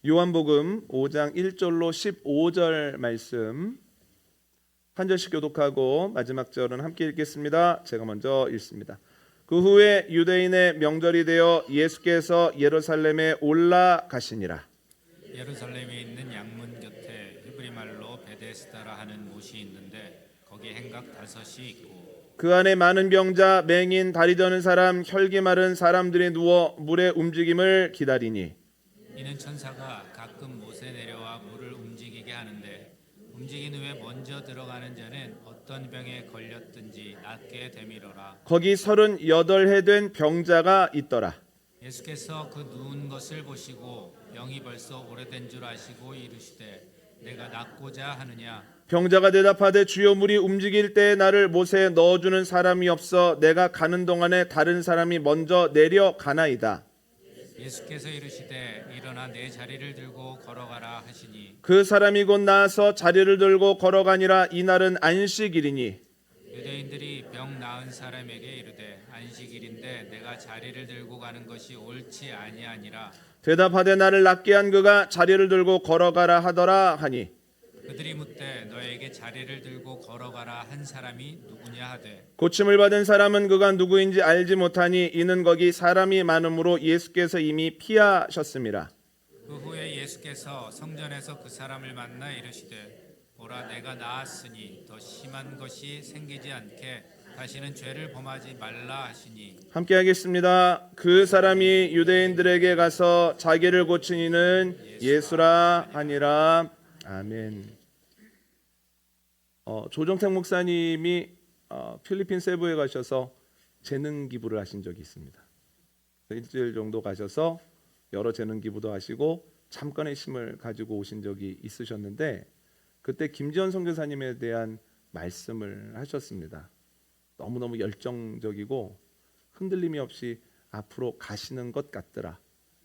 요한복음 5장 1절로 15절 말씀 한 절씩 교독하고 마지막 절은 함께 읽겠습니다. 제가 먼저 읽습니다. 그 후에 유대인의 명절이 되어 예수께서 예루살렘에 올라가시니라. 예루살렘에 있는 양문 곁에 히브리 말로 베데스다라 하는 못이 있는데 거기 행각 5이 있고 그 안에 많은 병자, 맹인, 다리 저는 사람, 혈기 마른 사람들이 누워 물의 움직임을 기다리니 이는 천사가 가끔 못에 내려와 물을 움직이게 하는데 움직인 후에 먼저 들어가는 자는 어떤 병에 걸렸든지 낫게 되미러라. 거기 38해 된 병자가 있더라. 예수께서 그 누운 것을 보시고 병이 벌써 오래된 줄 아시고 이르시되 내가 낫고자 하느냐. 병자가 대답하되 주여 물이 움직일 때 나를 못에 넣어주는 사람이 없어 내가 가는 동안에 다른 사람이 먼저 내려가나이다. 예수께서 이르시되 일어나 내 자리를 들고 걸어가라 하시니 그 사람이 곧 나아서 자리를 들고 걸어가니라. 이날은 안식일이니 유대인들이 병 나은 사람에게 이르되 안식일인데 내가 자리를 들고 가는 것이 옳지 아니하니라. 대답하되 나를 낫게 한 그가 자리를 들고 걸어가라 하더라 하니 그들이 묻되 너에게 자리를 들고 걸어가라 한 사람이 누구냐 하되 고침을 받은 사람은 그가 누구인지 알지 못하니 이는 거기 사람이 많음으로 예수께서 이미 피하셨음이라. 그 후에 예수께서 성전에서 그 사람을 만나 이르시되 보라 내가 나았으니 더 심한 것이 생기지 않게 다시는 죄를 범하지 말라 하시니 함께 하겠습니다. 그 사람이 유대인들에게 가서 자기를 고친 이는 예수라 하니라. 아멘. 조정택 목사님이 필리핀 세부에 가셔서 재능 기부를 하신 적이 있습니다. 일주일 정도 가셔서 여러 재능 기부도 하시고 잠깐의 힘을 가지고 오신 적이 있으셨는데 그때 김지현 선교사님에 대한 말씀을 하셨습니다. 너무너무 열정적이고 흔들림이 없이 앞으로 가시는 것 같더라.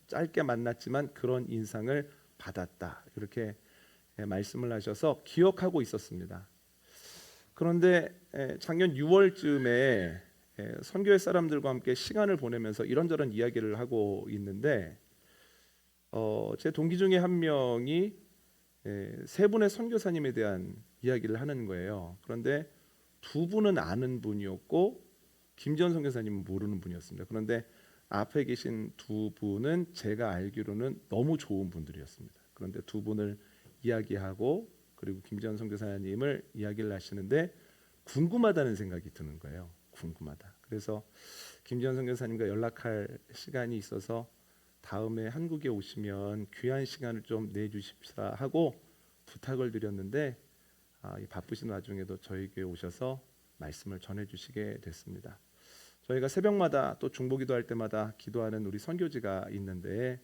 짧게 만났지만 그런 인상을 받았다. 이렇게 말씀을 하셔서 기억하고 있었습니다. 그런데 작년 6월쯤에 선교회 사람들과 함께 시간을 보내면서 이런저런 이야기를 하고 있는데 제 동기 중에 한 명이 세 분의 선교사님에 대한 이야기를 하는 거예요. 그런데 두 분은 아는 분이었고 김지현 선교사님은 모르는 분이었습니다. 그런데 앞에 계신 두 분은 제가 알기로는 너무 좋은 분들이었습니다. 그런데 두 분을 이야기하고 그리고 김지현 선교사님을 이야기를 하시는데 궁금하다는 생각이 드는 거예요. 궁금하다. 그래서 김지현 선교사님과 연락할 시간이 있어서 다음에 한국에 오시면 귀한 시간을 좀 내주십사 하고 부탁을 드렸는데 이 바쁘신 와중에도 저희 교회 오셔서 말씀을 전해주시게 됐습니다. 저희가 새벽마다 또 중보기도 할 때마다 기도하는 우리 선교지가 있는데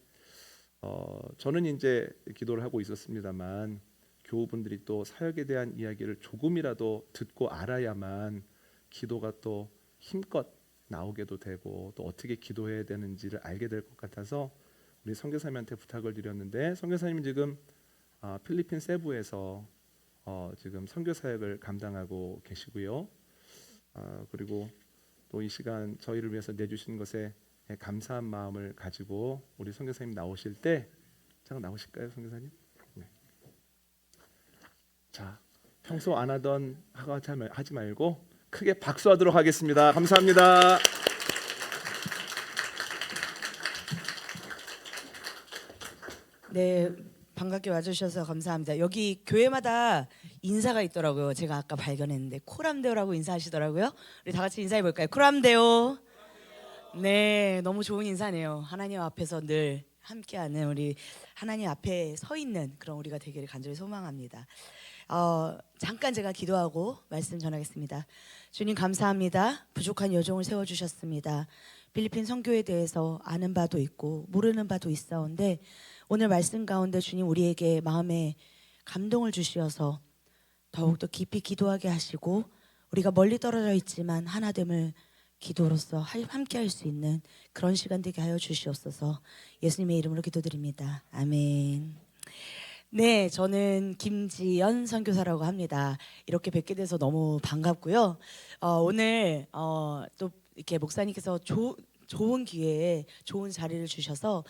저는 이제 기도를 하고 있었습니다만 교우분들이 또 사역에 대한 이야기를 조금이라도 듣고 알아야만 기도가 또 힘껏 나오게도 되고 또 어떻게 기도해야 되는지를 알게 될 것 같아서 우리 선교사님한테 부탁을 드렸는데 선교사님은 지금 필리핀 세부에서 지금 선교 사역을 감당하고 계시고요. 그리고 또 이 시간 저희를 위해서 내주신 것에 감사한 마음을 가지고 우리 선교사님 나오실 때 잠깐 나오실까요, 선교사님? 네. 자, 평소 안 하던 하지 말고 크게 박수하도록 하겠습니다. 감사합니다. 네, 반갑게 와주셔서 감사합니다. 여기 교회마다 인사가 있더라고요. 제가 아까 발견했는데 코람데오라고 인사하시더라고요. 우리 다 같이 인사해 볼까요? 코람데오. 네, 너무 좋은 인사네요. 하나님 앞에서 늘 함께하는 우리 하나님 앞에 서 있는 그런 우리가 되기를 간절히 소망합니다. 잠깐 제가 기도하고 말씀 전하겠습니다. 주님 감사합니다. 부족한 여종을 세워주셨습니다. 필리핀 선교에 대해서 아는 바도 있고 모르는 바도 있사온데 오늘 말씀 가운데 주님 우리에게 마음에 감동을 주시어서 더욱더 깊이 기도하게 하시고 우리가 멀리 떨어져 있지만 하나됨을 기도로서 함께 할 수 있는 그런 시간 되게 하여 주시옵소서. 예수님의 이름으로 기도드립니다. 아멘. 네, 저는 김지연 선교사라고 합니다. 이렇게 뵙게 돼서 너무 반갑고요. 오늘 또 이렇게 목사님께서 좋은 기회에 좋은 자리를 주셔서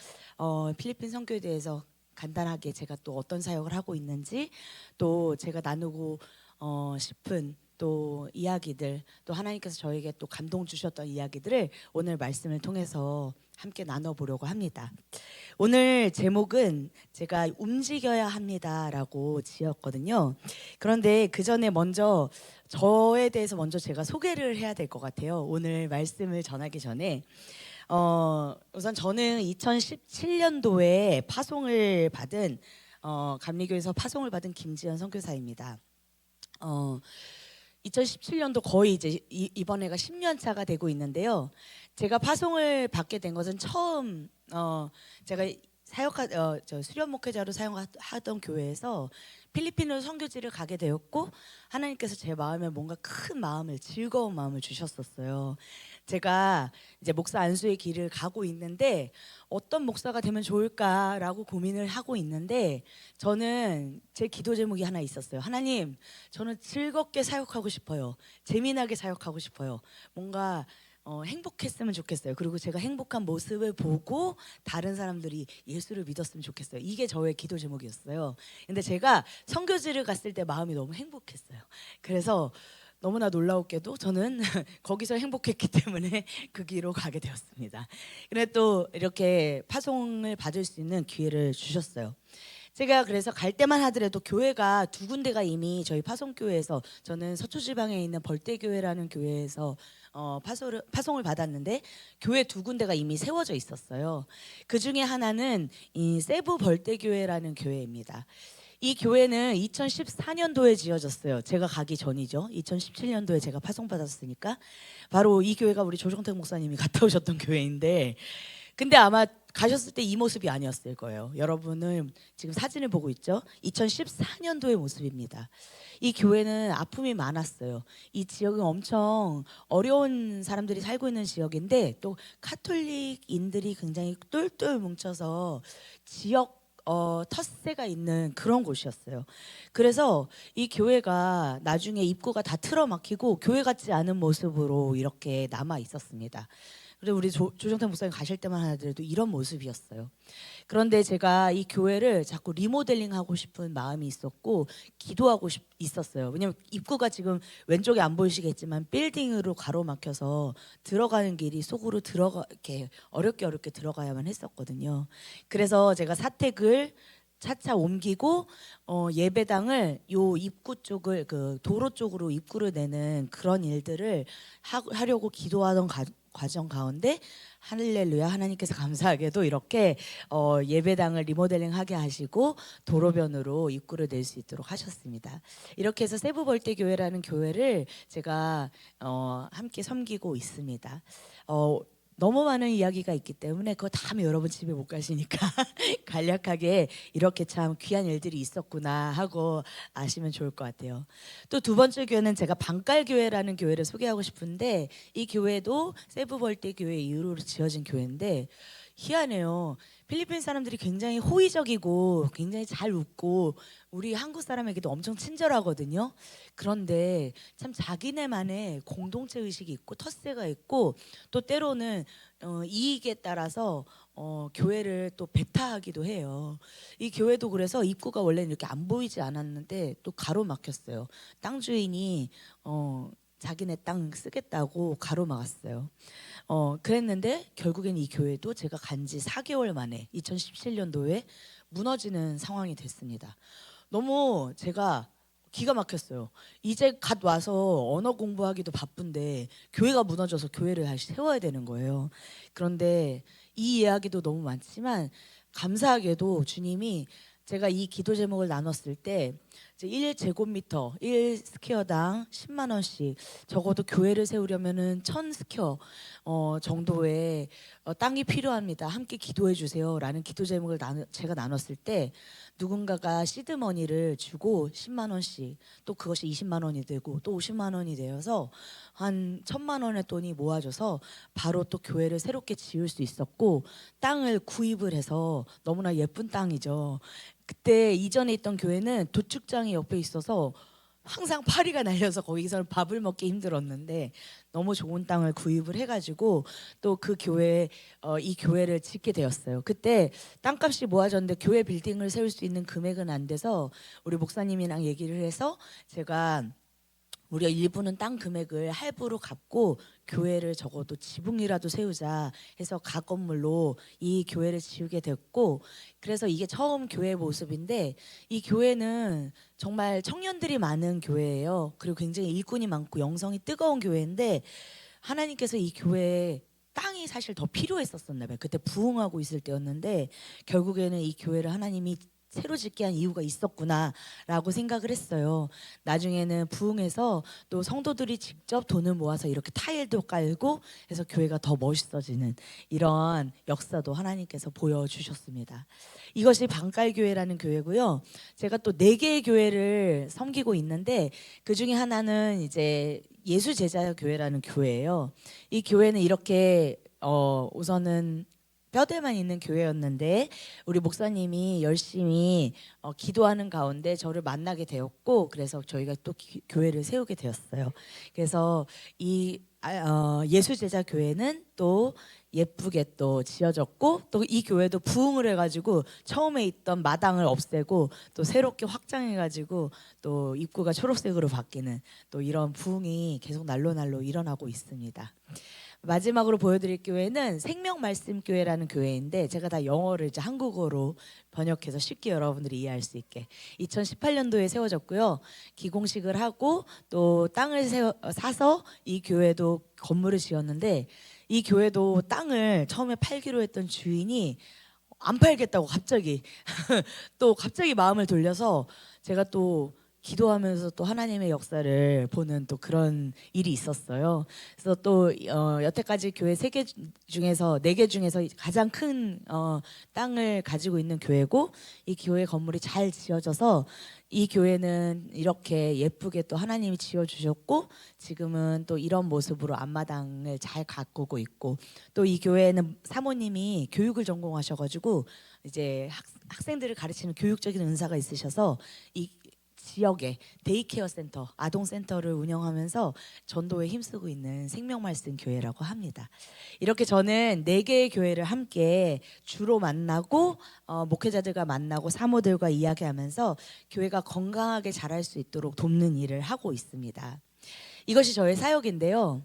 필리핀 선교에 대해서 간단하게 제가 또 어떤 사역을 하고 있는지 또 제가 나누고 싶은 또 이야기들 또 하나님께서 저에게 또 감동 주셨던 이야기들을 오늘 말씀을 통해서 함께 나눠보려고 합니다. 오늘 제목은 제가 움직여야 합니다라고 지었거든요. 그런데 그 전에 먼저 저에 대해서 먼저 제가 소개를 해야 될 것 같아요. 오늘 말씀을 전하기 전에 우선 저는 2017년도에 파송을 받은 감리교에서 파송을 받은 김지연 선교사입니다. 2017년도 거의 이제 이번에가 10년 차가 되고 있는데요. 제가 파송을 받게 된 것은 처음 제가 수련 목회자로 사용하던 교회에서 필리핀으로 선교지를 가게 되었고 하나님께서 제 마음에 뭔가 큰 마음을 즐거운 마음을 주셨었어요. 제가 이제 목사 안수의 길을 가고 있는데 어떤 목사가 되면 좋을까라고 고민을 하고 있는데 저는 제 기도 제목이 하나 있었어요. 하나님, 저는 즐겁게 사역하고 싶어요. 재미나게 사역하고 싶어요. 뭔가 행복했으면 좋겠어요. 그리고 제가 행복한 모습을 보고 다른 사람들이 예수를 믿었으면 좋겠어요. 이게 저의 기도 제목이었어요. 근데 제가 선교지를 갔을 때 마음이 너무 행복했어요. 그래서 너무나 놀라웠게도 저는 거기서 행복했기 때문에 그 길로 가게 되었습니다. 근데 또 이렇게 파송을 받을 수 있는 기회를 주셨어요. 제가 그래서 갈 때만 하더라도 교회가 두 군데가 이미 저희 파송교회에서 저는 서초지방에 있는 벌떼교회라는 교회에서 파송을 받았는데 교회 두 군데가 이미 세워져 있었어요. 그 중에 하나는 이 세부 벌떼교회라는 교회입니다. 이 교회는 2014년도에 지어졌어요. 제가 가기 전이죠. 2017년도에 제가 파송받았으니까 바로 이 교회가 우리 조정택 목사님이 갔다 오셨던 교회인데 근데 아마 가셨을 때 이 모습이 아니었을 거예요. 여러분은 지금 사진을 보고 있죠. 2014년도의 모습입니다. 이 교회는 아픔이 많았어요. 이 지역은 엄청 어려운 사람들이 살고 있는 지역인데 또 카톨릭인들이 굉장히 똘똘 뭉쳐서 지역 텃세가 있는 그런 곳이었어요. 그래서 이 교회가 나중에 입구가 다 틀어막히고 교회 같지 않은 모습으로 이렇게 남아 있었습니다. 그리고 우리 조정태 목사님 가실 때만 하더라도 이런 모습이었어요. 그런데 제가 이 교회를 자꾸 리모델링하고 싶은 마음이 있었고 기도하고 있었어요. 왜냐면 입구가 지금 왼쪽에 안 보이시겠지만 빌딩으로 가로막혀서 들어가는 길이 속으로 이렇게 어렵게 들어가야만 했었거든요. 그래서 제가 사택을 차차 옮기고 예배당을 요 입구 쪽을 그 도로 쪽으로 입구를 내는 그런 일들을 하려고 기도하던 과정 가운데 할렐루야 하나님께서 감사하게도 이렇게 예배당을 리모델링하게 하시고 도로변으로 입구를 낼 수 있도록 하셨습니다. 이렇게 해서 세부벌떼교회라는 교회를 제가 함께 섬기고 있습니다. 너무 많은 이야기가 있기 때문에 그거 다 하면 여러분 집에 못 가시니까 간략하게 이렇게 참 귀한 일들이 있었구나 하고 아시면 좋을 것 같아요. 또 두 번째 교회는 제가 방깔교회라는 교회를 소개하고 싶은데 이 교회도 세부벌떼교회 이후로 지어진 교회인데 희한해요. 필리핀 사람들이 굉장히 호의적이고 굉장히 잘 웃고 우리 한국 사람에게도 엄청 친절하거든요. 그런데 참 자기네만의 공동체 의식이 있고 텃세가 있고 또 때로는 이익에 따라서 교회를 또 배타하기도 해요. 이 교회도 그래서 입구가 원래는 이렇게 안 보이지 않았는데 또 가로막혔어요. 땅 주인이 자기네 땅 쓰겠다고 가로막았어요. 그랬는데 결국엔 이 교회도 제가 간지 4개월 만에 2017년도에 무너지는 상황이 됐습니다. 너무 제가 기가 막혔어요. 이제 갓 와서 언어 공부하기도 바쁜데 교회가 무너져서 교회를 다시 세워야 되는 거예요. 그런데 이 이야기도 너무 많지만 감사하게도 주님이 제가 이 기도 제목을 나눴을 때 1제곱미터 1스퀘어당 10만 원씩 적어도 교회를 세우려면은 1000스퀘어 정도의 땅이 필요합니다. 함께 기도해 주세요라는 기도 제목을 제가 나눴을 때 누군가가 시드머니를 주고 10만 원씩 또 그것이 20만 원이 되고 또 50만 원이 되어서 한 1000만 원의 돈이 모아져서 바로 또 교회를 새롭게 지을 수 있었고 땅을 구입을 해서 너무나 예쁜 땅이죠. 그때 이전에 있던 교회는 도축장이 옆에 있어서 항상 파리가 날려서 거기서는 밥을 먹기 힘들었는데 너무 좋은 땅을 구입을 해가지고 또 그 교회 이 교회를 짓게 되었어요. 그때 땅값이 모아졌는데 교회 빌딩을 세울 수 있는 금액은 안 돼서 우리 목사님이랑 얘기를 해서 제가 우리가 일부는 땅 금액을 할부로 갚고 교회를 적어도 지붕이라도 세우자 해서 가건물로 이 교회를 지우게 됐고, 그래서 이게 처음 교회 모습인데 이 교회는 정말 청년들이 많은 교회예요. 그리고 굉장히 일꾼이 많고 영성이 뜨거운 교회인데 하나님께서 이 교회에 땅이 사실 더 필요했었었나 봐요. 그때 부흥하고 있을 때였는데 결국에는 이 교회를 하나님이 새로 짓게 한 이유가 있었구나라고 생각을 했어요. 나중에는 부흥해서 또 성도들이 직접 돈을 모아서 이렇게 타일도 깔고 해서 교회가 더 멋있어지는 이런 역사도 하나님께서 보여주셨습니다. 이것이 방깔교회라는 교회고요. 제가 또 4개의 교회를 섬기고 있는데 그 중에 하나는 이제 예수제자교회라는 교회예요. 이 교회는 이렇게 우선은 뼈대만 있는 교회였는데 우리 목사님이 열심히 기도하는 가운데 저를 만나게 되었고, 그래서 저희가 또 교회를 세우게 되었어요. 그래서 이 예수제자 교회는 또 예쁘게 또 지어졌고, 또 이 교회도 부흥을 해가지고 처음에 있던 마당을 없애고 또 새롭게 확장해가지고 또 입구가 초록색으로 바뀌는 또 이런 부흥이 계속 날로 일어나고 있습니다. 마지막으로 보여드릴 교회는 생명말씀교회라는 교회인데 제가 다 영어를 이제 한국어로 번역해서 쉽게 여러분들이 이해할 수 있게 2018년도에 세워졌고요. 기공식을 하고 또 땅을 사서 이 교회도 건물을 지었는데 이 교회도 땅을 처음에 팔기로 했던 주인이 안 팔겠다고 갑자기 또 갑자기 마음을 돌려서 제가 또 기도하면서 또 하나님의 역사를 보는 또 그런 일이 있었어요. 그래서 또 여태까지 교회 3개 중에서 4개 중에서 가장 큰 땅을 가지고 있는 교회고, 이 교회 건물이 잘 지어져서 이 교회는 이렇게 예쁘게 또 하나님이 지어주셨고 지금은 또 이런 모습으로 앞마당을 잘 가꾸고 있고, 또 이 교회는 사모님이 교육을 전공하셔가지고 이제 학생들을 가르치는 교육적인 은사가 있으셔서 이 지역에 데이케어 센터, 아동 센터를 운영하면서 전도에 힘쓰고 있는 생명말씀 교회라고 합니다. 이렇게 저는 4개의 교회를 함께 주로 만나고 목회자들과 만나고 사모들과 이야기하면서 교회가 건강하게 자랄 수 있도록 돕는 일을 하고 있습니다. 이것이 저의 사역인데요.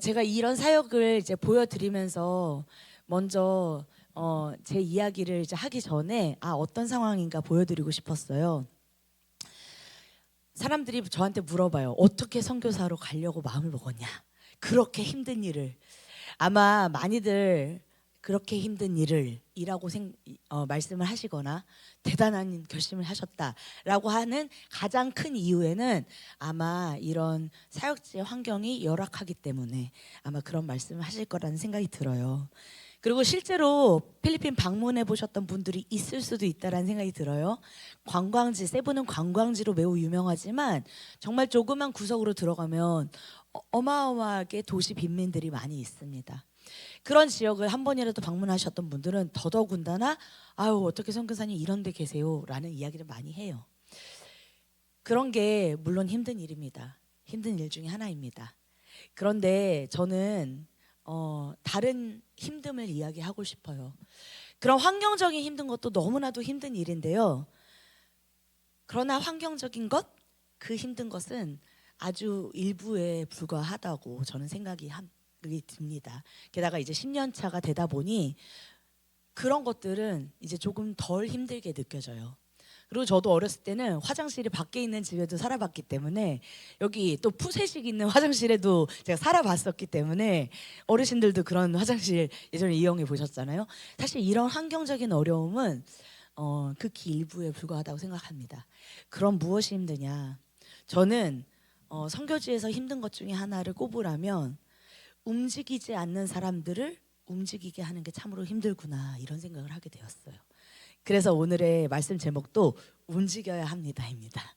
제가 이런 사역을 이제 보여드리면서 먼저 제 이야기를 이제 하기 전에 어떤 상황인가 보여드리고 싶었어요. 사람들이 저한테 물어봐요. 어떻게 선교사로 가려고 마음을 먹었냐? 그렇게 힘든 일을. 아마 많이들 그렇게 힘든 일을 이라고 말씀을 하시거나 대단한 결심을 하셨다라고 하는 가장 큰 이유에는 아마 이런 사역지의 환경이 열악하기 때문에 아마 그런 말씀을 하실 거라는 생각이 들어요. 그리고 실제로 필리핀 방문해 보셨던 분들이 있을 수도 있다라는 생각이 들어요. 관광지, 세부는 관광지로 매우 유명하지만 정말 조그만 구석으로 들어가면 어마어마하게 도시 빈민들이 많이 있습니다. 그런 지역을 한 번이라도 방문하셨던 분들은 더더군다나 어떻게 선교사님 이런 데 계세요? 라는 이야기를 많이 해요. 그런 게 물론 힘든 일입니다. 힘든 일 중에 하나입니다. 그런데 저는 다른 힘듦을 이야기하고 싶어요. 그런 환경적인 힘든 것도 너무나도 힘든 일인데요. 그러나 환경적인 것, 그 힘든 것은 아주 일부에 불과하다고 저는 생각이 듭니다. 게다가 이제 10년 차가 되다 보니 그런 것들은 이제 조금 덜 힘들게 느껴져요. 그리고 저도 어렸을 때는 화장실이 밖에 있는 집에도 살아봤기 때문에 여기 또 푸세식 있는 화장실에도 제가 살아봤었기 때문에 어르신들도 그런 화장실 예전에 이용해 보셨잖아요. 사실 이런 환경적인 어려움은 극히 일부에 불과하다고 생각합니다. 그럼 무엇이 힘드냐? 저는 선교지에서 힘든 것 중에 하나를 꼽으라면 움직이지 않는 사람들을 움직이게 하는 게 참으로 힘들구나 이런 생각을 하게 되었어요. 그래서 오늘의 말씀 제목도 움직여야 합니다입니다.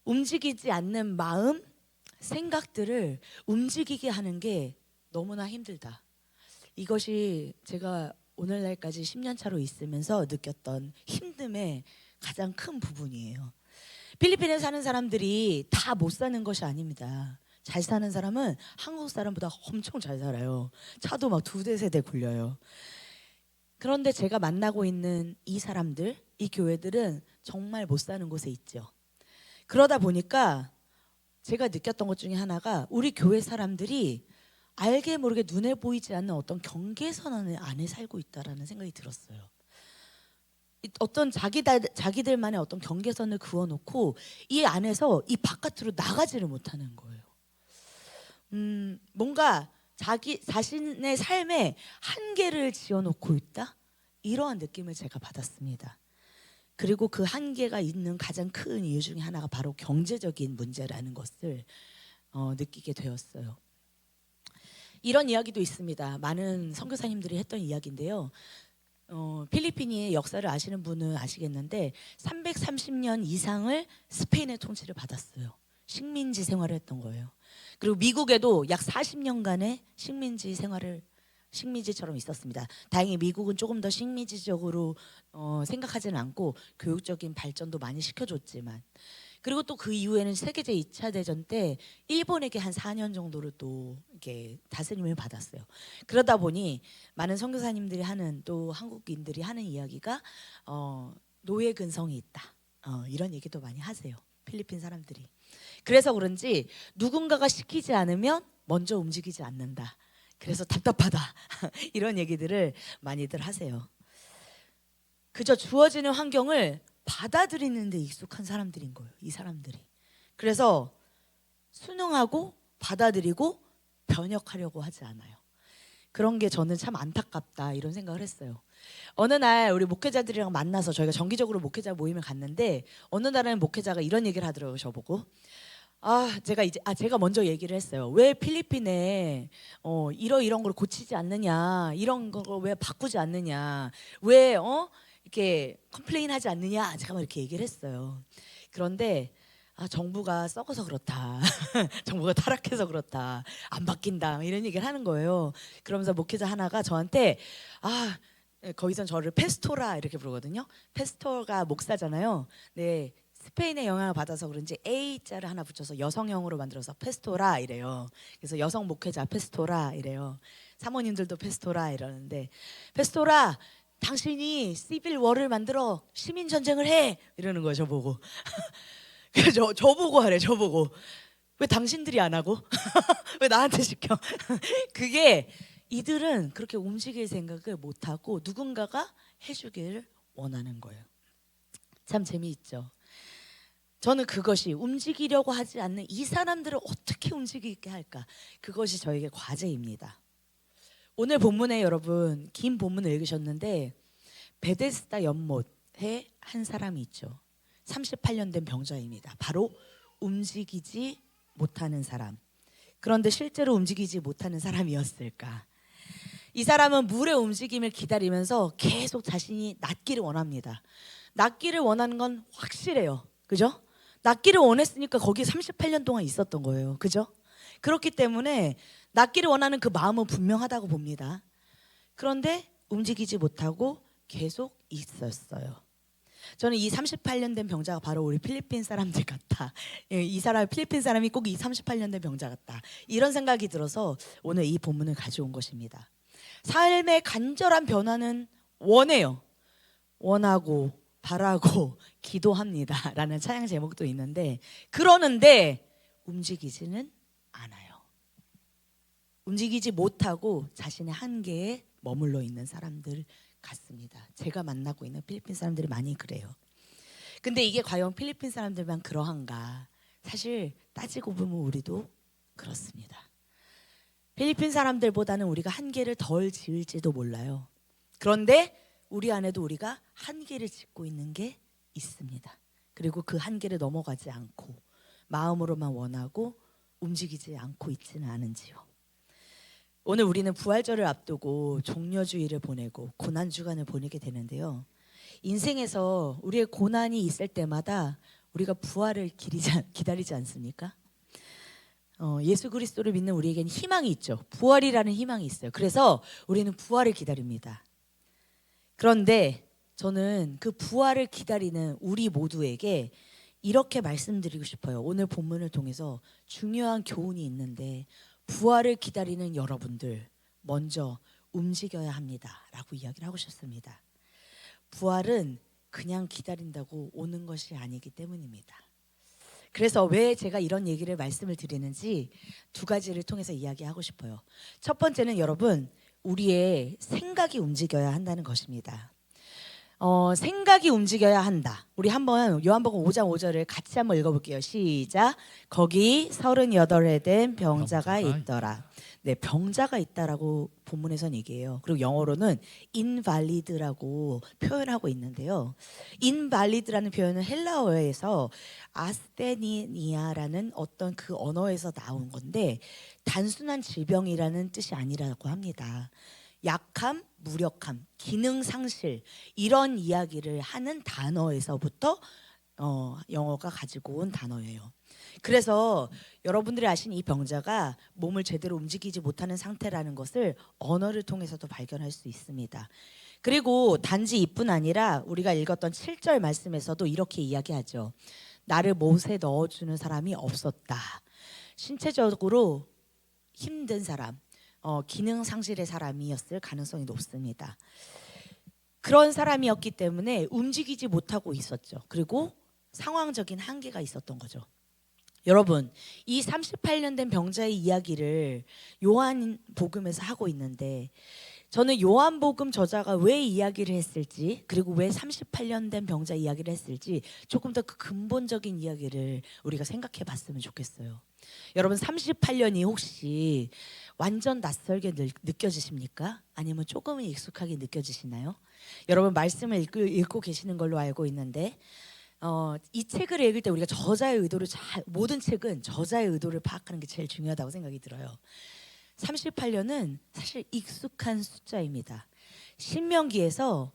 움직이지 않는 마음, 생각들을 움직이게 하는 게 너무나 힘들다. 이것이 제가 오늘날까지 10년 차로 있으면서 느꼈던 힘듦의 가장 큰 부분이에요. 필리핀에 사는 사람들이 다 못 사는 것이 아닙니다. 잘 사는 사람은 한국 사람보다 엄청 잘 살아요. 차도 막 2대 3대 굴려요. 그런데 제가 만나고 있는 이 사람들, 이 교회들은 정말 못 사는 곳에 있죠. 그러다 보니까 제가 느꼈던 것 중에 하나가 우리 교회 사람들이 알게 모르게 눈에 보이지 않는 어떤 경계선 안에 살고 있다라는 생각이 들었어요. 어떤 자기들만의 어떤 경계선을 그어놓고 이 안에서 이 바깥으로 나가지를 못하는 거예요. 뭔가 자기 자신의 삶에 한계를 지어놓고 있다, 이러한 느낌을 제가 받았습니다. 그리고 그 한계가 있는 가장 큰 이유 중에 하나가 바로 경제적인 문제라는 것을 느끼게 되었어요. 이런 이야기도 있습니다. 많은 선교사님들이 했던 이야기인데요. 필리핀의 역사를 아시는 분은 아시겠는데 330년 이상을 스페인의 통치를 받았어요. 식민지 생활을 했던 거예요. 그리고 미국에도 약 40년간의 식민지처럼 있었습니다. 다행히 미국은 조금 더 식민지적으로 생각하지는 않고 교육적인 발전도 많이 시켜줬지만, 그리고 또 그 이후에는 세계제 2차 대전 때 일본에게 한 4년 정도를 또 이렇게 다스림을 받았어요. 그러다 보니 많은 선교사님들이 하는, 또 한국인들이 하는 이야기가 노예 근성이 있다, 이런 얘기도 많이 하세요, 필리핀 사람들이. 그래서 그런지 누군가가 시키지 않으면 먼저 움직이지 않는다, 그래서 답답하다 이런 얘기들을 많이들 하세요. 그저 주어지는 환경을 받아들이는 데 익숙한 사람들인 거예요, 이 사람들이. 그래서 순응하고 받아들이고 변혁하려고 하지 않아요. 그런 게 저는 참 안타깝다, 이런 생각을 했어요. 어느 날 우리 목회자들이랑 만나서 저희가 정기적으로 목회자 모임을 갔는데, 어느 날은 목회자가 이런 얘기를 하더라고요, 저보고. 제가 먼저 얘기를 했어요. 왜 필리핀에 이런 걸 고치지 않느냐, 이런 걸 왜 바꾸지 않느냐, 왜 이렇게 컴플레인하지 않느냐, 제가 막 이렇게 얘기를 했어요. 그런데 정부가 썩어서 그렇다 정부가 타락해서 그렇다, 안 바뀐다, 이런 얘기를 하는 거예요. 그러면서 목회자 하나가 저한테 거기선 저를 페스토라 이렇게 부르거든요. 페스토가 목사잖아요. 네, 스페인의 영향을 받아서 그런지 A자를 하나 붙여서 여성형으로 만들어서 페스토라 이래요. 그래서 여성 목회자 페스토라 이래요. 사모님들도 페스토라 이러는데, 페스토라, 당신이 시빌 워를 만들어 시민 전쟁을 해, 이러는 거예요, 저보고. 그래서 저보고 하래, 저보고. 왜 당신들이 안 하고? 왜 나한테 시켜? 그게, 이들은 그렇게 움직일 생각을 못 하고 누군가가 해주기를 원하는 거예요. 참 재미있죠. 저는 그것이, 움직이려고 하지 않는 이 사람들을 어떻게 움직이게 할까, 그것이 저에게 과제입니다. 오늘 본문에 여러분 긴 본문을 읽으셨는데 베데스다 연못에 한 사람이 있죠. 38년 된 병자입니다. 바로 움직이지 못하는 사람. 그런데 실제로 움직이지 못하는 사람이었을까? 이 사람은 물의 움직임을 기다리면서 계속 자신이 낫기를 원합니다. 낫기를 원하는 건 확실해요, 그죠? 낫기를 원했으니까 거기 38년 동안 있었던 거예요, 그죠? 그렇기 때문에 낫기를 원하는 그 마음은 분명하다고 봅니다. 그런데 움직이지 못하고 계속 있었어요. 저는 이 38년 된 병자가 바로 우리 필리핀 사람들 같다. 이 사람, 필리핀 사람이 꼭 이 38년 된 병자 같다, 이런 생각이 들어서 오늘 이 본문을 가져온 것입니다. 삶의 간절한 변화는 원해요. 원하고 바라고 기도합니다 라는 찬양 제목도 있는데, 그러는데 움직이지는 않아요. 움직이지 못하고 자신의 한계에 머물러 있는 사람들 같습니다. 제가 만나고 있는 필리핀 사람들이 많이 그래요. 근데 이게 과연 필리핀 사람들만 그러한가? 사실 따지고 보면 우리도 그렇습니다. 필리핀 사람들보다는 우리가 한계를 덜 지을지도 몰라요. 그런데 우리 안에도 우리가 한계를 짓고 있는 게 있습니다. 그리고 그 한계를 넘어가지 않고 마음으로만 원하고 움직이지 않고 있지는 않은지요. 오늘 우리는 부활절을 앞두고 종려주의를 보내고 고난주간을 보내게 되는데요. 인생에서 우리의 고난이 있을 때마다 우리가 부활을 기다리지 않습니까? 예수 그리스도를 믿는 우리에게는 희망이 있죠. 부활이라는 희망이 있어요. 그래서 우리는 부활을 기다립니다. 그런데 저는 그 부활을 기다리는 우리 모두에게 이렇게 말씀드리고 싶어요. 오늘 본문을 통해서 중요한 교훈이 있는데 부활을 기다리는 여러분들 먼저 움직여야 합니다라고 이야기를 하고 싶습니다. 부활은 그냥 기다린다고 오는 것이 아니기 때문입니다. 그래서 왜 제가 이런 얘기를 말씀을 드리는지 두 가지를 통해서 이야기하고 싶어요. 첫 번째는 여러분, 우리의 생각이 움직여야 한다는 것입니다. 생각이 움직여야 한다. 우리 한번 요한복음 5장 5절을 같이 한번 읽어볼게요. 시작. 거기 38에 된 병자가 있더라. 네, 병자가 있다라고 본문에선 얘기해요. 그리고 영어로는 invalid라고 표현하고 있는데요. invalid라는 표현은 헬라어에서 아스테니아라는 어떤 그 언어에서 나온 건데 단순한 질병이라는 뜻이 아니라고 합니다. 약함, 무력함, 기능 상실 이런 이야기를 하는 단어에서부터 영어가 가지고 온 단어예요. 그래서 여러분들이 아신 이 병자가 몸을 제대로 움직이지 못하는 상태라는 것을 언어를 통해서도 발견할 수 있습니다. 그리고 단지 이뿐 아니라 우리가 읽었던 7절 말씀에서도 이렇게 이야기하죠. 나를 못에 넣어주는 사람이 없었다. 신체적으로 힘든 사람, 기능 상실의 사람이었을 가능성이 높습니다. 그런 사람이었기 때문에 움직이지 못하고 있었죠. 그리고 상황적인 한계가 있었던 거죠. 여러분, 이 38년 된 병자의 이야기를 요한복음에서 하고 있는데 저는 요한복음 저자가 왜 이야기를 했을지, 그리고 왜 38년 된 병자 이야기를 했을지 조금 더 그 근본적인 이야기를 우리가 생각해 봤으면 좋겠어요. 여러분, 38년이 혹시 완전 낯설게 느껴지십니까? 아니면 조금은 익숙하게 느껴지시나요? 여러분, 말씀을 읽고 계시는 걸로 알고 있는데 이 책을 읽을 때 우리가 저자의 의도를 모든 책은 저자의 의도를 파악하는 게 제일 중요하다고 생각이 들어요. 38년은 사실 익숙한 숫자입니다. 신명기에서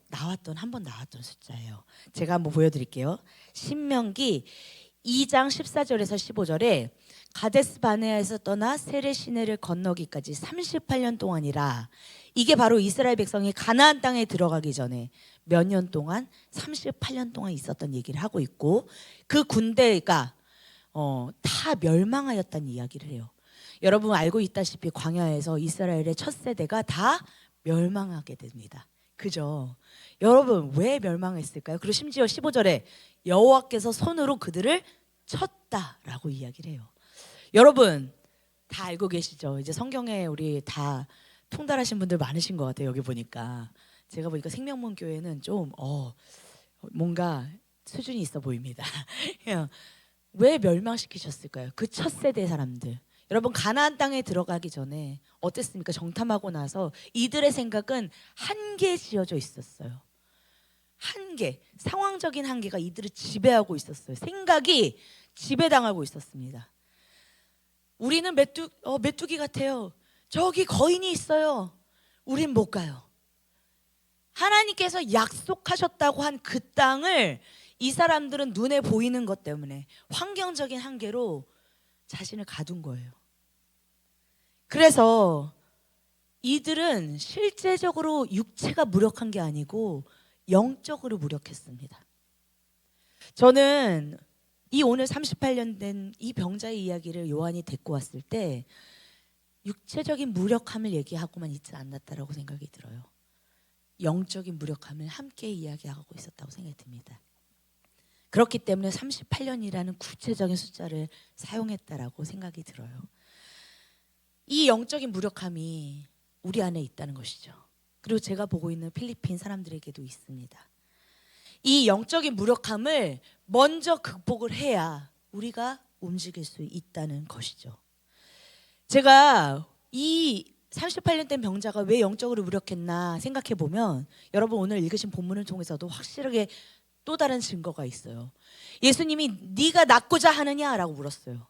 한번 나왔던 숫자예요. 제가 한번 보여드릴게요. 신명기 2장 14절에서 15절에 가데스 바네아에서 떠나 세레 시내를 건너기까지 38년 동안이라. 이게 바로 이스라엘 백성이 가나안 땅에 들어가기 전에 몇 년 동안 38년 동안 있었던 얘기를 하고 있고, 그 군대가 다 멸망하였다는 이야기를 해요. 여러분 알고 있다시피 광야에서 이스라엘의 첫 세대가 다 멸망하게 됩니다. 그죠? 여러분 왜 멸망했을까요? 그리고 심지어 15절에 여호와께서 손으로 그들을 쳤다라고 이야기를 해요. 여러분 다 알고 계시죠? 이제 성경에 우리 다 통달하신 분들 많으신 것 같아요. 여기 보니까 제가 보니까 생명문 교회는 좀 뭔가 수준이 있어 보입니다. 왜 멸망시키셨을까요? 그 첫 세대 사람들. 여러분 가나안 땅에 들어가기 전에 어땠습니까? 정탐하고 나서 이들의 생각은 한계에 지어져 있었어요. 한계, 상황적인 한계가 이들을 지배하고 있었어요. 생각이 지배당하고 있었습니다. 우리는 메뚜기 같아요. 저기 거인이 있어요. 우린 못 가요. 하나님께서 약속하셨다고 한 그 땅을 이 사람들은 눈에 보이는 것 때문에 환경적인 한계로 자신을 가둔 거예요. 그래서 이들은 실제적으로 육체가 무력한 게 아니고 영적으로 무력했습니다. 저는 이 오늘 38년 된 이 병자의 이야기를 요한이 데리고 왔을 때 육체적인 무력함을 얘기하고만 있지 않았다라고 생각이 들어요. 영적인 무력함을 함께 이야기하고 있었다고 생각이 듭니다. 그렇기 때문에 38년이라는 구체적인 숫자를 사용했다라고 생각이 들어요. 이 영적인 무력함이 우리 안에 있다는 것이죠. 그리고 제가 보고 있는 필리핀 사람들에게도 있습니다. 이 영적인 무력함을 먼저 극복을 해야 우리가 움직일 수 있다는 것이죠. 제가 이 38년 된 병자가 왜 영적으로 무력했나 생각해 보면 여러분 오늘 읽으신 본문을 통해서도 확실하게 또 다른 증거가 있어요. 예수님이 네가 낫고자 하느냐라고 물었어요.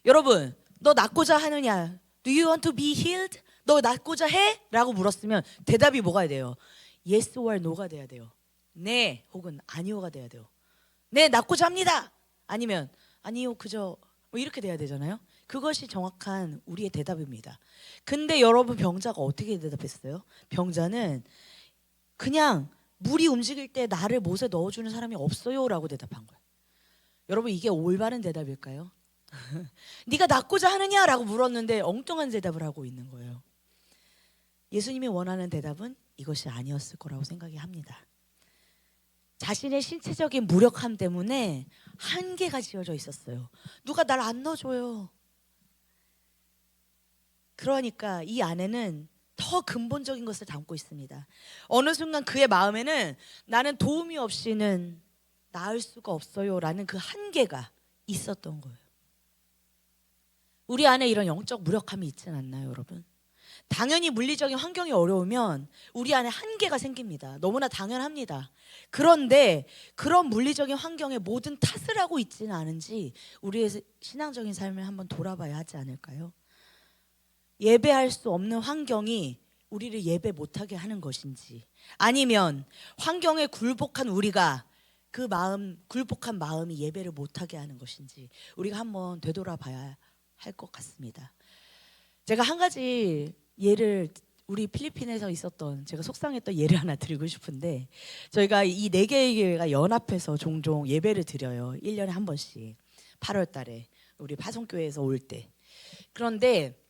여러분 너 낫고자 하느냐? Do you want to be healed? 너 낫고자 해? 라고 물었으면 대답이 뭐가 돼요? Yes or no가 돼야 돼요. 네 혹은 아니오가 돼야 돼요. 네 낫고자 합니다. 아니면 아니요 그저 뭐 이렇게 돼야 되잖아요. 그것이 정확한 우리의 대답입니다. 근데 여러분 병자가 어떻게 대답했어요? 병자는 그냥 물이 움직일 때 나를 못에 넣어주는 사람이 없어요 라고 대답한 거예요. 여러분 이게 올바른 대답일까요? 네가 낫고자 하느냐라고 물었는데 엉뚱한 대답을 하고 있는 거예요. 예수님이 원하는 대답은 이것이 아니었을 거라고 생각이 합니다. 자신의 신체적인 무력함 때문에 한계가 지어져 있었어요. 누가 날 안 넣어줘요. 그러니까 이 안에는 더 근본적인 것을 담고 있습니다. 어느 순간 그의 마음에는 나는 도움이 없이는 나을 수가 없어요 라는 그 한계가 있었던 거예요. 우리 안에 이런 영적 무력함이 있진 않나요, 여러분? 당연히 물리적인 환경이 어려우면 우리 안에 한계가 생깁니다. 너무나 당연합니다. 그런데 그런 물리적인 환경에 모든 탓을 하고 있지는 않은지 우리의 신앙적인 삶을 한번 돌아봐야 하지 않을까요? 예배할 수 없는 환경이 우리를 예배 못하게 하는 것인지, 아니면 환경에 굴복한 우리가 그 마음, 굴복한 마음이 예배를 못하게 하는 것인지 우리가 한번 되돌아봐야 할 것 같습니다. 제가 한 가지 예를, 우리 필리핀에서 있었던, 제가 속상했던 예를 하나 드리고 싶은데, 저희가 이 4개의 교회가 연합해서 종종 예배를 드려요. 1년에 한 번씩 8월 달에 우리 파송교회에서 올 때. 그런데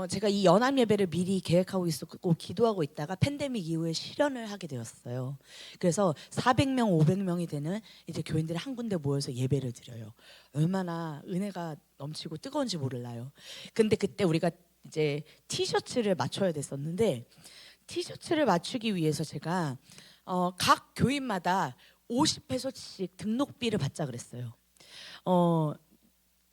제가 이 연합 예배를 미리 계획하고 있었고 기도하고 있다가 팬데믹 이후에 실현을 하게 되었어요. 그래서 400명, 500명이 되는 이제 교인들이 한 군데 모여서 예배를 드려요. 얼마나 은혜가 넘치고 뜨거운지 몰라요. 근데 그때 우리가 이제 티셔츠를 맞춰야 됐었는데, 티셔츠를 맞추기 위해서 제가 각 교인마다 50페소씩 등록비를 받자 그랬어요.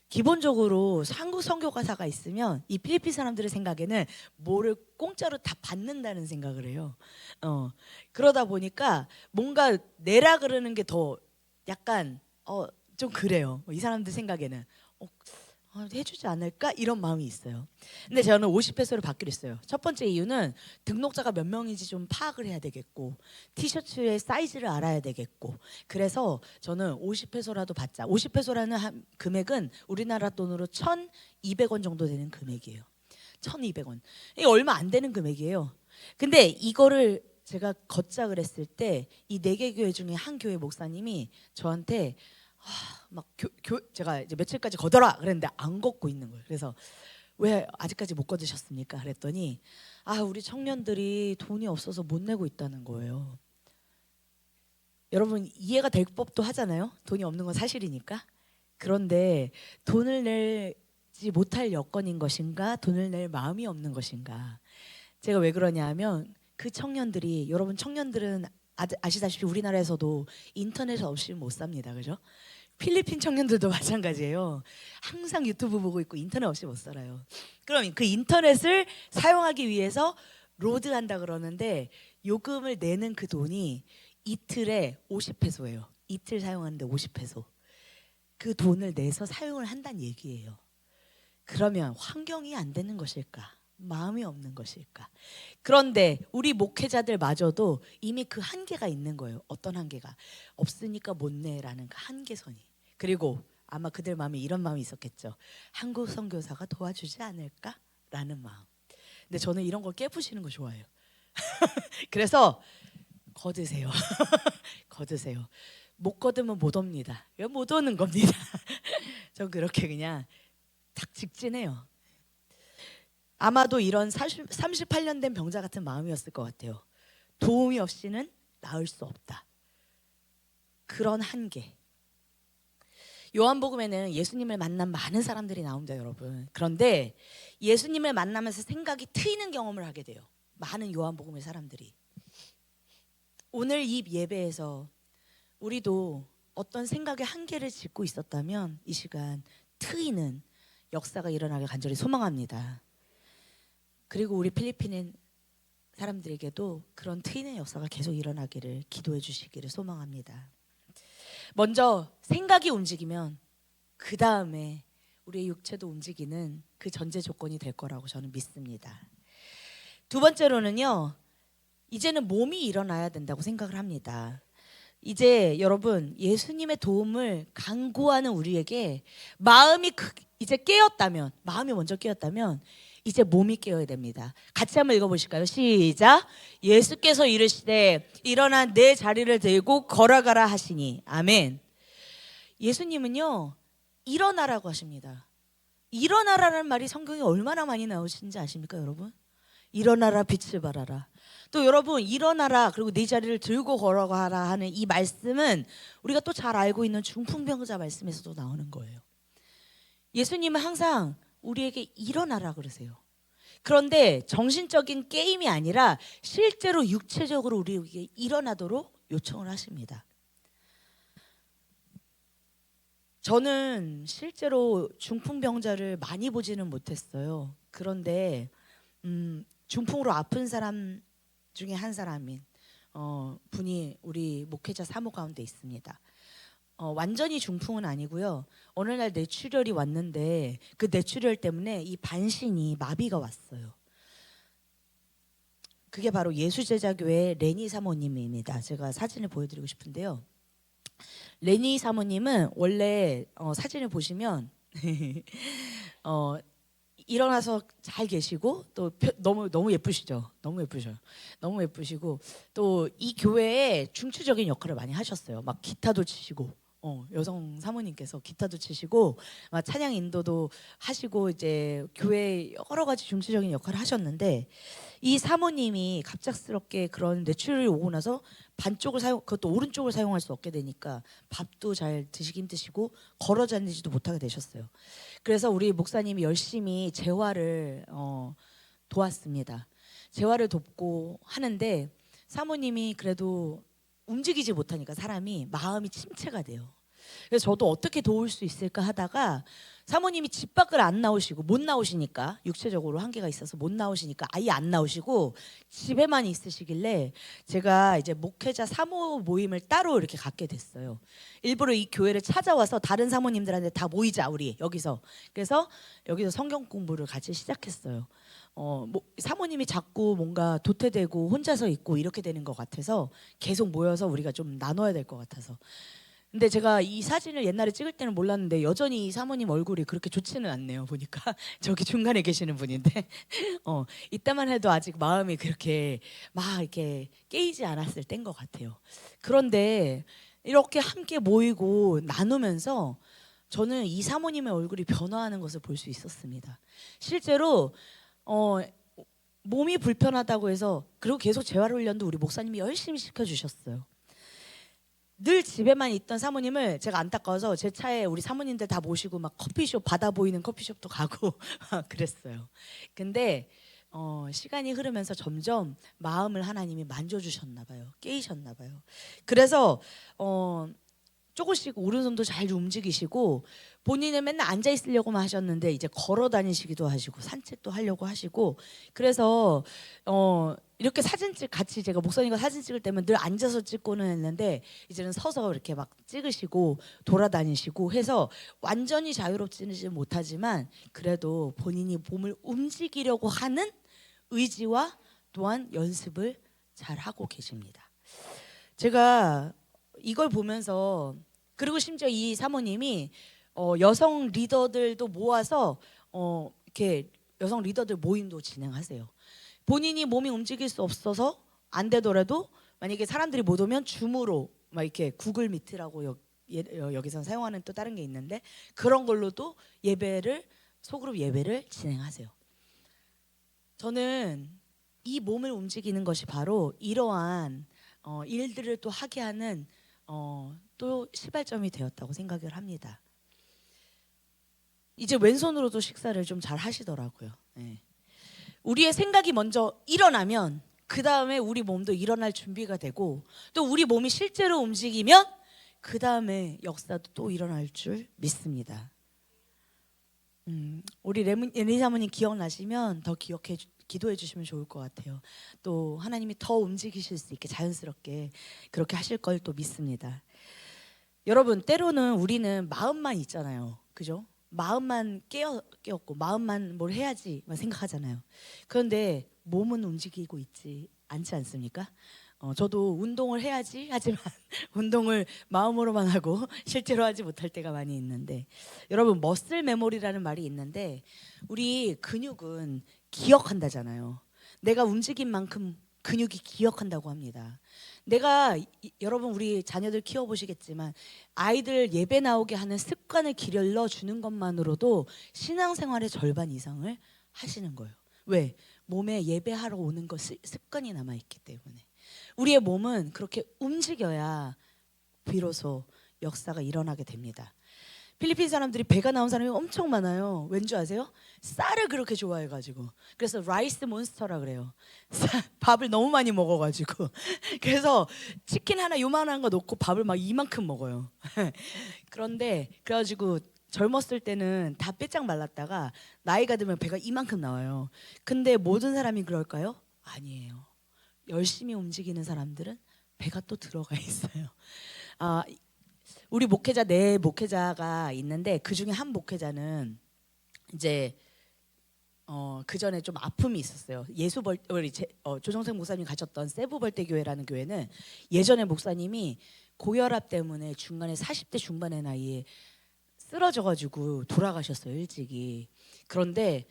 기본적으로 한국 선교사가 있으면 이 필리핀 사람들의 생각에는 뭐를 공짜로 다 받는다는 생각을 해요. 그러다 보니까 뭔가 내라 그러는 게 더 약간 좀 그래요. 이 사람들 생각에는 해주지 않을까 이런 마음이 있어요. 근데 저는 50페소를 받기로 했어요. 첫 번째 이유는 등록자가 몇 명인지 좀 파악을 해야 되겠고, 티셔츠의 사이즈를 알아야 되겠고, 그래서 저는 50페소라도 받자. 50페소라는 금액은 우리나라 돈으로 1,200원 정도 되는 금액이에요. 1,200원. 이게 얼마 안 되는 금액이에요. 근데 이거를 제가 걷자 그랬을 때 이 4개 교회 중에 한 교회 목사님이 저한테 막 제가 이제 며칠까지 걷어라 그랬는데 안 걷고 있는 거예요. 그래서 왜 아직까지 못 걷으셨습니까? 그랬더니 우리 청년들이 돈이 없어서 못 내고 있다는 거예요. 여러분 이해가 될 법도 하잖아요. 돈이 없는 건 사실이니까. 그런데 돈을 내지 못할 여건인 것인가, 돈을 낼 마음이 없는 것인가. 제가 왜 그러냐 하면 그 청년들이, 여러분 청년들은 아시다시피 우리나라에서도 인터넷 없이 못 삽니다. 그죠? 필리핀 청년들도 마찬가지예요. 항상 유튜브 보고 있고 인터넷 없이 못 살아요. 그럼 그 인터넷을 사용하기 위해서 로드한다 그러는데, 요금을 내는 그 돈이 이틀에 50페소예요. 이틀 사용하는데 50페소. 그 돈을 내서 사용을 한다는 얘기예요. 그러면 환경이 안 되는 것일까? 마음이 없는 것일까? 그런데 우리 목회자들마저도 이미 그 한계가 있는 거예요. 어떤 한계가? 없으니까 못 내라는 그 한계선이. 그리고 아마 그들 마음에 이런 마음이 있었겠죠. 한국 선교사가 도와주지 않을까라는 마음. 근데 저는 이런 걸 깨부시는 거 좋아해요. 그래서 거드세요. 거드세요. 못 거두면 못 옵니다. 못 오는 겁니다. 전 그렇게 그냥 탁 직진해요. 아마도 이런 38년 된 병자 같은 마음이었을 것 같아요. 도움이 없이는 나을 수 없다. 그런 한계. 요한복음에는 예수님을 만난 많은 사람들이 나옵니다, 여러분. 그런데 예수님을 만나면서 생각이 트이는 경험을 하게 돼요. 많은 요한복음의 사람들이. 오늘 이 예배에서 우리도 어떤 생각의 한계를 짚고 있었다면 이 시간 트이는 역사가 일어나길 간절히 소망합니다. 그리고 우리 필리핀 사람들에게도 그런 트이는 역사가 계속 일어나기를 기도해 주시기를 소망합니다. 먼저 생각이 움직이면 그 다음에 우리의 육체도 움직이는 그 전제 조건이 될 거라고 저는 믿습니다. 두 번째로는요, 이제는 몸이 일어나야 된다고 생각을 합니다. 이제 여러분 예수님의 도움을 간구하는 우리에게 마음이 이제 깨었다면, 마음이 먼저 깨었다면 이제 몸이 깨어야 됩니다. 같이 한번 읽어보실까요? 시작. 예수께서 이르시되 일어나 내 자리를 들고 걸어가라 하시니. 아멘. 예수님은요 일어나라고 하십니다. 일어나라는 말이 성경에 얼마나 많이 나오시는지 아십니까 여러분? 일어나라 빛을 발하라. 또 여러분 일어나라 그리고 네 자리를 들고 걸어가라 하는 이 말씀은 우리가 또 잘 알고 있는 중풍병자 말씀에서도 나오는 거예요. 예수님은 항상 우리에게 일어나라 그러세요. 그런데 정신적인 게임이 아니라 실제로 육체적으로 우리에게 일어나도록 요청을 하십니다. 저는 실제로 중풍병자를 많이 보지는 못했어요. 그런데 중풍으로 아픈 사람 중에 한 사람인 분이 우리 목회자 사모 가운데 있습니다. 완전히 중풍은 아니고요. 어느 날 뇌출혈이 왔는데 그 뇌출혈 때문에 이 반신이 마비가 왔어요. 그게 바로 예수제자교회 레니 사모님입니다. 제가 사진을 보여드리고 싶은데요. 레니 사모님은 원래 사진을 보시면 일어나서 잘 계시고 또 너무 예쁘시죠. 너무 예쁘시고 또 이 교회에 중추적인 역할을 많이 하셨어요. 막 기타도 치시고 여성 사모님께서 기타도 치시고 막 찬양 인도도 하시고 이제 교회 여러 가지 중추적인 역할을 하셨는데 이 사모님이 갑작스럽게 그런 뇌출혈이 오고 나서 반쪽을 그것도 오른쪽을 사용할 수 없게 되니까 밥도 잘 드시기 힘드시고 걸어 다니지도 못하게 되셨어요. 그래서 우리 목사님이 열심히 재활을 도왔습니다. 재활을 돕고 하는데 사모님이 그래도 움직이지 못하니까 사람이 마음이 침체가 돼요. 그래서 저도 어떻게 도울 수 있을까 하다가 사모님이 집 밖을 안 나오시고 못 나오시니까 육체적으로 한계가 있어서 못 나오시니까 아예 안 나오시고 집에만 있으시길래 제가 이제 목회자 사모 모임을 따로 이렇게 갖게 됐어요. 일부러 이 교회를 찾아와서 다른 사모님들한테 다 모이자 우리 여기서. 그래서 여기서 성경 공부를 같이 시작했어요. 사모님이 자꾸 뭔가 도태되고 혼자서 있고 이렇게 되는 것 같아서 계속 모여서 우리가 좀 나눠야 될 것 같아서. 근데 제가 이 사진을 옛날에 찍을 때는 몰랐는데 여전히 이 사모님 얼굴이 그렇게 좋지는 않네요. 보니까 저기 중간에 계시는 분인데 이때만 해도 아직 마음이 그렇게 막 이렇게 깨이지 않았을 때인 것 같아요. 그런데 이렇게 함께 모이고 나누면서 저는 이 사모님의 얼굴이 변화하는 것을 볼 수 있었습니다. 실제로 몸이 불편하다고 해서 그리고 계속 재활훈련도 우리 목사님이 열심히 시켜주셨어요. 늘 집에만 있던 사모님을 제가 안타까워서 제 차에 우리 사모님들 다 모시고 막 커피숍 바다 보이는 커피숍도 가고 그랬어요. 근데 시간이 흐르면서 점점 마음을 하나님이 만져주셨나 봐요. 깨이셨나 봐요. 그래서 조금씩 오른손도 잘 움직이시고 본인은 맨날 앉아 있으려고만 하셨는데 이제 걸어 다니시기도 하시고 산책도 하려고 하시고 그래서 이렇게 같이 제가 목사님과 사진 찍을 때면 늘 앉아서 찍고는 했는데 이제는 서서 이렇게 막 찍으시고 돌아다니시고 해서 완전히 자유롭지는 못하지만 그래도 본인이 몸을 움직이려고 하는 의지와 또한 연습을 잘 하고 계십니다. 제가 이걸 보면서 그리고 심지어 이 사모님이 여성 리더들도 모아서 이렇게 여성 리더들 모임도 진행하세요. 본인이 몸이 움직일 수 없어서 안 되더라도 만약에 사람들이 못 오면 줌으로 막 이렇게 구글 미트라고 여기서 사용하는 또 다른 게 있는데 그런 걸로도 소그룹 예배를 진행하세요. 저는 이 몸을 움직이는 것이 바로 이러한 일들을 또 하게 하는 또 시발점이 되었다고 생각을 합니다. 이제 왼손으로도 식사를 좀 잘 하시더라고요. 네. 우리의 생각이 먼저 일어나면 그 다음에 우리 몸도 일어날 준비가 되고 또 우리 몸이 실제로 움직이면 그 다음에 역사도 또 일어날 줄 믿습니다. 우리 레니 사모님 기억나시면 더 기도해 주시면 좋을 것 같아요. 또 하나님이 더 움직이실 수 있게 자연스럽게 그렇게 하실 걸 또 믿습니다. 여러분 때로는 우리는 마음만 있잖아요. 그죠? 마음만 깨었고 마음만 뭘 해야지만 생각하잖아요. 그런데 몸은 움직이고 있지 않지 않습니까? 저도 운동을 해야지 하지만 운동을 마음으로만 하고 실제로 하지 못할 때가 많이 있는데 여러분 머슬 메모리라는 말이 있는데 우리 근육은 기억한다잖아요. 내가 움직인 만큼 근육이 기억한다고 합니다. 내가 여러분 우리 자녀들 키워보시겠지만 아이들 예배 나오게 하는 습관을 길러 주는 것만으로도 신앙생활의 절반 이상을 하시는 거예요. 왜? 몸에 예배하러 오는 거 습관이 남아있기 때문에. 우리의 몸은 그렇게 움직여야 비로소 역사가 일어나게 됩니다. 필리핀 사람들이 배가 나온 사람이 엄청 많아요. 왠지 아세요? 쌀을 그렇게 좋아해가지고. 그래서 라이스 몬스터라 그래요. 밥을 너무 많이 먹어가지고. 그래서 치킨 하나 요만한 거 넣고 밥을 막 이만큼 먹어요. 그런데 그래가지고 젊었을 때는 다 빼짝 말랐다가 나이가 들면 배가 이만큼 나와요. 근데 모든 사람이 그럴까요? 아니에요. 열심히 움직이는 사람들은 배가 또 들어가 있어요. 우리 목회자 네 목회자가 있는데 그 중에 한 목회자는 이제 그 전에 좀 아픔이 있었어요. 우리 조정생 목사님 가셨던 세부벌대 교회라는 교회는 예전에 목사님이 고혈압 때문에 중간에 40대 중반의 나이에 쓰러져가지고 돌아가셨어요, 일찍이. 그런데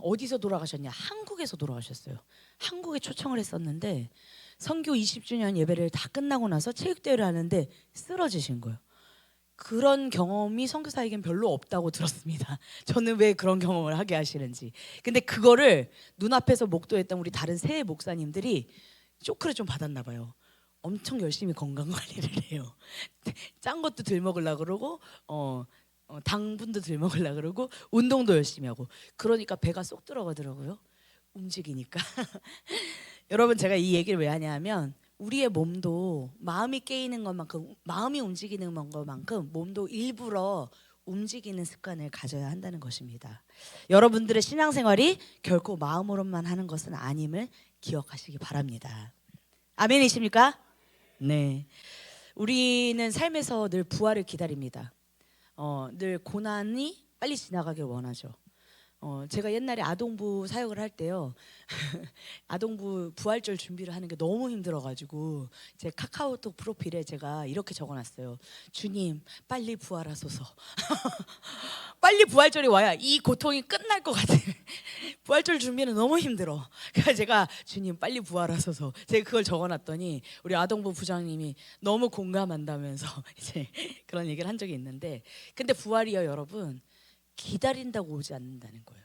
어디서 돌아가셨냐? 한국에서 돌아가셨어요. 한국에 초청을 했었는데 선교 20주년 예배를 다 끝나고 나서 체육대회를 하는데 쓰러지신 거예요. 그런 경험이 선교사에겐 별로 없다고 들었습니다. 저는 왜 그런 경험을 하게 하시는지. 근데 그거를 눈앞에서 목도했던 우리 다른 세 목사님들이 쇼크를 좀 받았나 봐요. 엄청 열심히 건강 관리를 해요. 짠 것도 덜 먹으려고 그러고 당분도 덜 먹으려고 그러고 운동도 열심히 하고. 그러니까 배가 쏙 들어가더라고요. 움직이니까. 여러분, 제가 이 얘기를 왜 하냐면 우리의 몸도 마음이 깨이는 것만큼, 마음이 움직이는 것만큼 몸도 일부러 움직이는 습관을 가져야 한다는 것입니다. 여러분들의 신앙생활이 결코 마음으로만 하는 것은 아님을 기억하시기 바랍니다. 아멘이십니까? 네. 우리는 삶에서 늘 부활을 기다립니다. 늘 고난이 빨리 지나가길 원하죠. 제가 옛날에 아동부 사역을 할 때요. 아동부 부활절 준비를 하는 게 너무 힘들어가지고 제 카카오톡 프로필에 제가 이렇게 적어놨어요. 주님, 빨리 부활하소서. 빨리 부활절이 와야 이 고통이 끝날 것 같아. 부활절 준비는 너무 힘들어. 그래서 제가 주님, 빨리 부활하소서. 제가 그걸 적어놨더니 우리 아동부 부장님이 너무 공감한다면서 이제 그런 얘기를 한 적이 있는데, 근데 부활이요, 여러분, 기다린다고 오지 않는다는 거예요.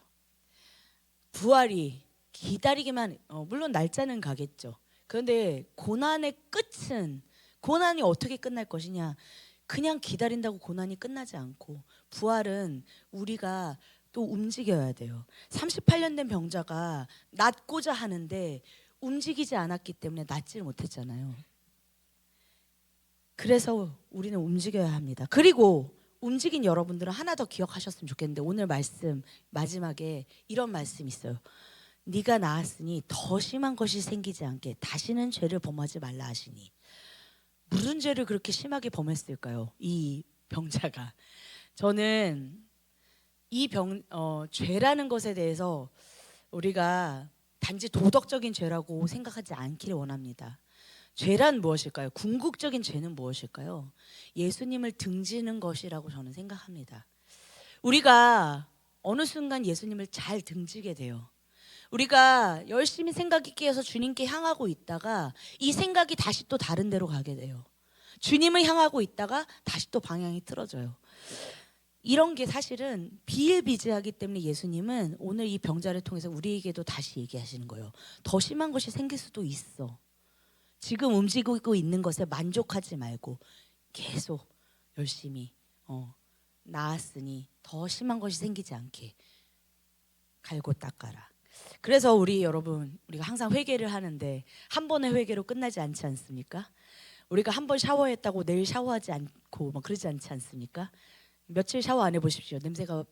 부활이 기다리기만, 물론 날짜는 가겠죠. 그런데 고난의 끝은, 고난이 어떻게 끝날 것이냐, 그냥 기다린다고 고난이 끝나지 않고, 부활은 우리가 또 움직여야 돼요. 38년 된 병자가 낫고자 하는데 움직이지 않았기 때문에 낫지를 못했잖아요. 그래서 우리는 움직여야 합니다. 그리고 움직인 여러분들은 하나 더 기억하셨으면 좋겠는데, 오늘 말씀 마지막에 이런 말씀이 있어요. 네가 나았으니 더 심한 것이 생기지 않게 다시는 죄를 범하지 말라 하시니. 무슨 죄를 그렇게 심하게 범했을까요? 이 병자가. 저는 이 죄라는 것에 대해서 우리가 단지 도덕적인 죄라고 생각하지 않기를 원합니다. 죄란 무엇일까요? 궁극적인 죄는 무엇일까요? 예수님을 등지는 것이라고 저는 생각합니다. 우리가 어느 순간 예수님을 잘 등지게 돼요. 우리가 열심히 생각 있게 해서 주님께 향하고 있다가 이 생각이 다시 또 다른 데로 가게 돼요. 주님을 향하고 있다가 다시 또 방향이 틀어져요. 이런 게 사실은 비일비재하기 때문에 예수님은 오늘 이 병자를 통해서 우리에게도 다시 얘기하시는 거예요. 더 심한 것이 생길 수도 있어. 지금 움직이고 있는 것에 만족하지 말고 계속 열심히 나았으니 더 심한 것이 생기지 않게 갈고 닦아라. 그래서 여러분, 우리가 항상 회개를 하는데 한 번의 회개로 끝나지 않지 않습니까? 우리가 한 번 샤워했다고 내일 샤워하지 않고 막 그러지 않지 않습니까? 며칠 샤워 안 해보십시오. 냄새가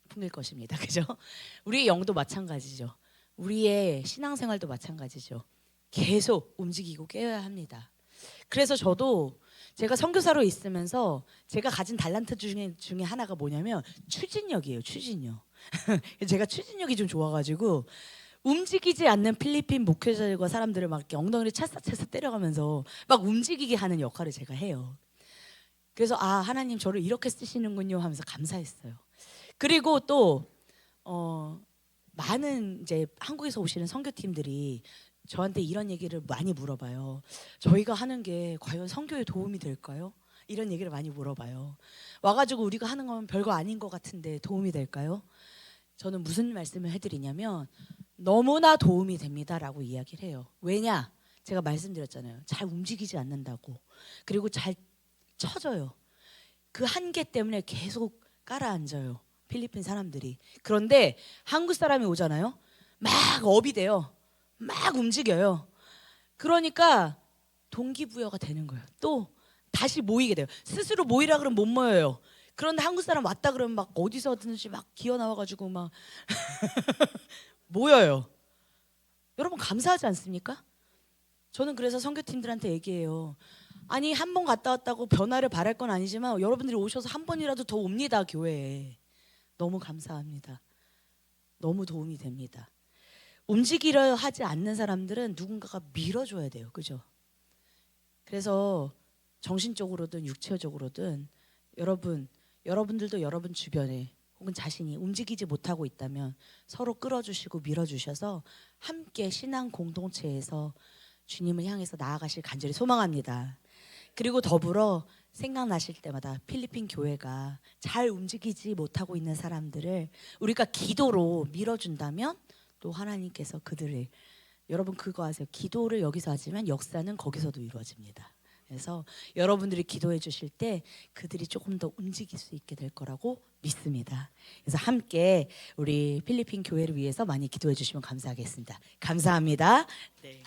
풍길 것입니다. 그죠? 우리의 영도 마찬가지죠. 우리의 신앙생활도 마찬가지죠. 계속 움직이고 깨어야 합니다. 그래서 저도 제가 선교사로 있으면서 제가 가진 달란트 중에 하나가 뭐냐면 추진력이에요. 추진력. 제가 추진력이 좀 좋아가지고 움직이지 않는 필리핀 목회자들과 사람들을 막 이렇게 엉덩이를 찰싹찰싹 때려가면서 막 움직이게 하는 역할을 제가 해요. 그래서 하나님 저를 이렇게 쓰시는군요 하면서 감사했어요. 그리고 또 많은 이제 한국에서 오시는 선교팀들이 저한테 이런 얘기를 많이 물어봐요. 저희가 하는 게 과연 선교에 도움이 될까요? 이런 얘기를 많이 물어봐요. 와가지고 우리가 하는 건 별거 아닌 것 같은데 도움이 될까요? 저는 무슨 말씀을 해드리냐면 너무나 도움이 됩니다라고 이야기를 해요. 왜냐? 제가 말씀드렸잖아요. 잘 움직이지 않는다고. 그리고 잘 쳐져요. 그 한계 때문에 계속 깔아앉아요. 필리핀 사람들이. 그런데 한국 사람이 오잖아요. 막 업이 돼요. 막 움직여요. 그러니까 동기부여가 되는 거예요. 또 다시 모이게 돼요. 스스로 모이라 그러면 못 모여요. 그런데 한국 사람 왔다 그러면 막 어디서든지 막 기어 나와가지고 막 모여요. 여러분 감사하지 않습니까? 저는 그래서 선교팀들한테 얘기해요. 아니 한 번 갔다 왔다고 변화를 바랄 건 아니지만 여러분들이 오셔서 한 번이라도 더 옵니다 교회에. 너무 감사합니다. 너무 도움이 됩니다. 움직이려 하지 않는 사람들은 누군가가 밀어줘야 돼요. 그죠? 그래서 정신적으로든 육체적으로든 여러분들도 여러분 주변에 혹은 자신이 움직이지 못하고 있다면 서로 끌어주시고 밀어주셔서 함께 신앙 공동체에서 주님을 향해서 나아가실 간절히 소망합니다. 그리고 더불어 생각나실 때마다 필리핀 교회가 잘 움직이지 못하고 있는 사람들을 우리가 기도로 밀어준다면 또 하나님께서 그들을, 여러분 그거 아세요? 기도를 여기서 하지만 역사는 거기서도 이루어집니다. 그래서 여러분들이 기도해 주실 때 그들이 조금 더 움직일 수 있게 될 거라고 믿습니다. 그래서 함께 우리 필리핀 교회를 위해서 많이 기도해 주시면 감사하겠습니다. 감사합니다. 네.